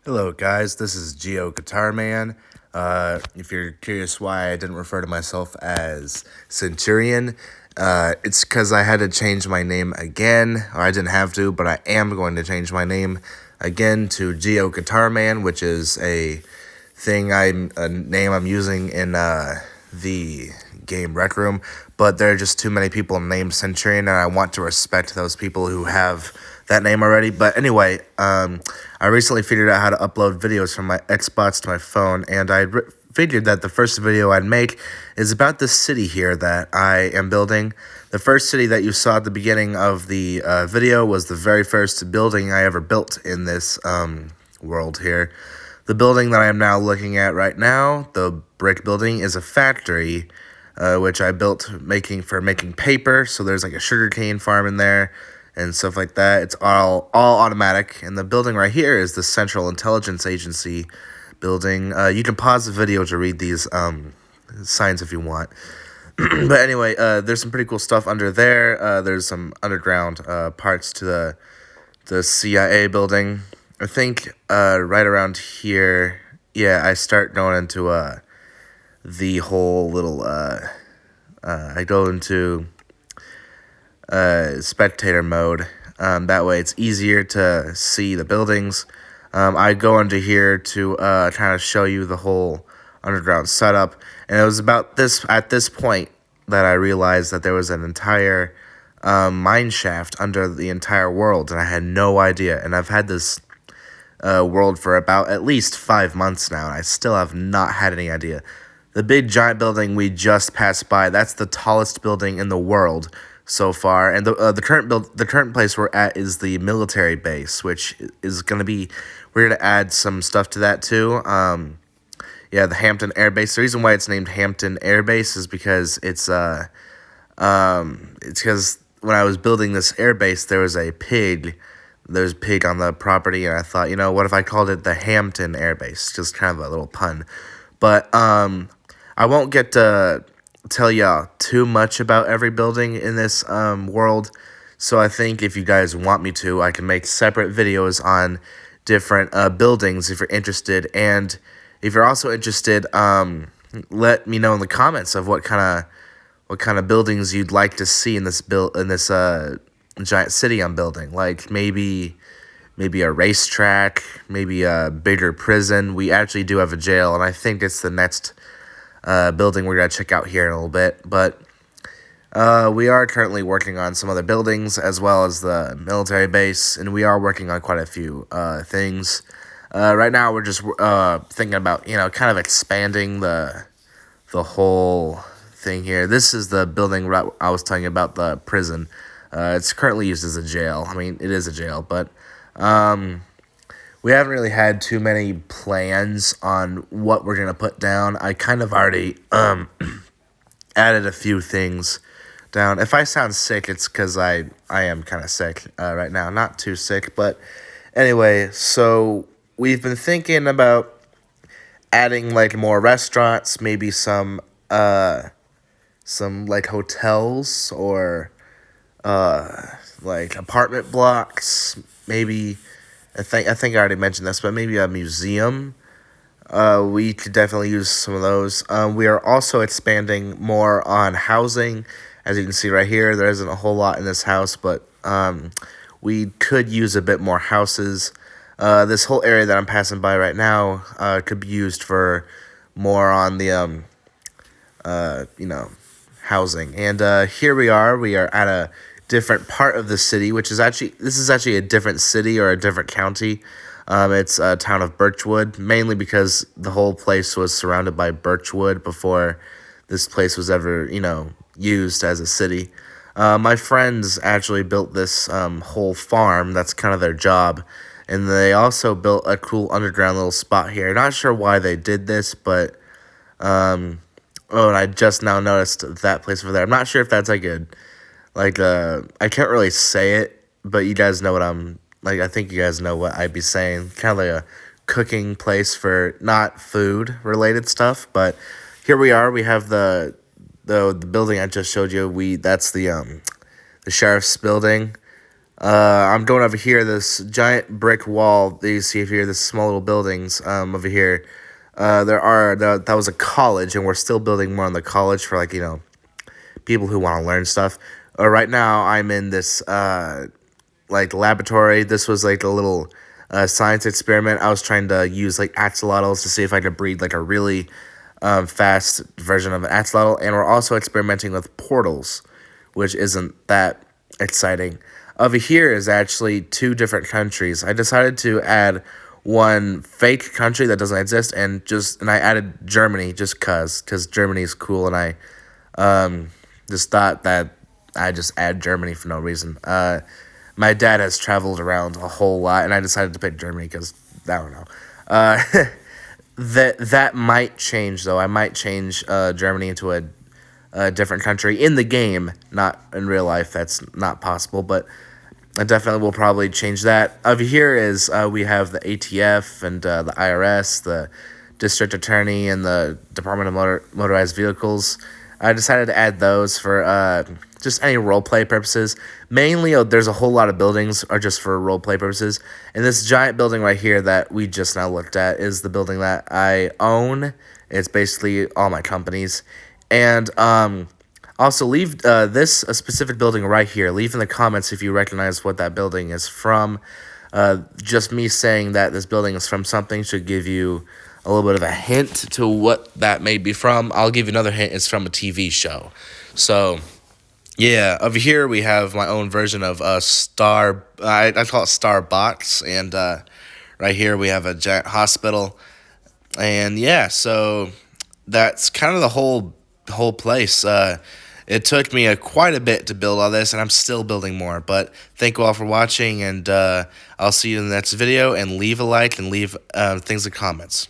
Hello, guys. This is Geo Guitar Man. If you're curious why I didn't refer to myself as Centurion, it's because I had to change my name again. Or I didn't have to, but I am going to change my name again to Geo Guitar Man, which is a name I'm using in the game Rec Room. But there are just too many people named Centurion, and I want to respect those people who have that name already. But anyway, I recently figured out how to upload videos from my Xbox to my phone, and figured that the first video I'd make is about this city here that I am building. The first city that you saw at the beginning of the video was the very first building I ever built in this world here. The building that I am now looking at right now, the brick building, is a factory, which I built making paper. So there's like a sugarcane farm in there and stuff like that. It's all automatic. And the building right here is the Central Intelligence Agency building. You can pause the video to read these signs if you want. But anyway, there's some pretty cool stuff under there. There's some underground parts to the CIA building. I think right around here, yeah, I start going into the whole little. I go into spectator mode. That way, it's easier to see the buildings. I go into here to kind of show you the whole underground setup, and it was about this at this point that I realized that there was an entire mine shaft under the entire world, and I had no idea. And I've had this world for about at least 5 months now, and I still have not had any idea. The big giant building we just passed by, that's the tallest building in the world so far. And the current place we're at is the military base, which is going to be, we're going to add some stuff to that too. Yeah, the Hampton Air Base. The reason why it's named Hampton Air Base is because it's because when I was building this air base, there was a pig. There's a pig on the property, and I thought, what if I called it the Hampton Air Base? Just kind of a little pun. But I won't get to tell y'all too much about every building in this world. So I think if you guys want me to, I can make separate videos on different buildings if you're interested. And if you're also interested, let me know in the comments of what kind of buildings you'd like to see in this giant city I'm building. Like maybe a racetrack, maybe a bigger prison. We actually do have a jail, and I think it's the next building we're going to check out here in a little bit. But we are currently working on some other buildings as well as the military base, and we are working on quite a few things. Right now, we're just thinking about, kind of expanding the whole thing here. This is the building I was telling you about, the prison. It's currently used as a jail. I mean, it is a jail, but we haven't really had too many plans on what we're going to put down. I kind of already added a few things down. If I sound sick, it's because I am kind of sick right now. Not too sick, but anyway, so we've been thinking about adding like more restaurants, maybe some like hotels or like apartment blocks, maybe. I think I already mentioned this, but maybe a museum. We could definitely use some of those. We are also expanding more on housing. As you can see right here, there isn't a whole lot in this house, but we could use a bit more houses. This whole area that I'm passing by right now could be used for more on the housing. And here we are. We are at a different part of the city, which is actually a different city or a different county. It's a town of Birchwood, mainly because the whole place was surrounded by birchwood before this place was ever, used as a city. My friends actually built this whole farm. That's kind of their job. And they also built a cool underground little spot here. Not sure why they did this, but oh, and I just now noticed that place over there. I'm not sure if that's like I can't really say it, but you guys know what I think you guys know what I'd be saying. Kind of like a cooking place for not food related stuff. But here we are. We have the building I just showed you. That's the sheriff's building. I'm going over here, this giant brick wall that you see here, this small little buildings over here. That was a college, and we're still building more on the college for, like, people who want to learn stuff. Right now, I'm in this, like, laboratory. This was, like, a little science experiment. I was trying to use, like, axolotls to see if I could breed, like, a really fast version of an axolotl. And we're also experimenting with portals, which isn't that exciting. Over here is actually two different countries. I decided to add one fake country that doesn't exist, and I added Germany just cause Germany is cool, and I just thought that I just add Germany for no reason. My dad has traveled around a whole lot, and I decided to pick Germany because I don't know. Uh, that might change though. I might change Germany into a different country in the game, not in real life. That's not possible, but I definitely will probably change that. Over here is we have the ATF and the IRS, the District Attorney, and the Department of Motorized Vehicles. I decided to add those for just any roleplay purposes. Mainly, there's a whole lot of buildings are just for roleplay purposes. And this giant building right here that we just now looked at is the building that I own. It's basically all my companies. And also, leave this a specific building right here. Leave in the comments if you recognize what that building is from. Just me saying that this building is from something should give you a little bit of a hint to what that may be from. I'll give you another hint. It's from a TV show. So, yeah, over here we have my own version of Star. I call it Starbox. And right here we have a giant hospital. And yeah, so that's kind of the whole place. It took me quite a bit to build all this, and I'm still building more. But thank you all for watching, and I'll see you in the next video. And leave a like and leave things in the comments.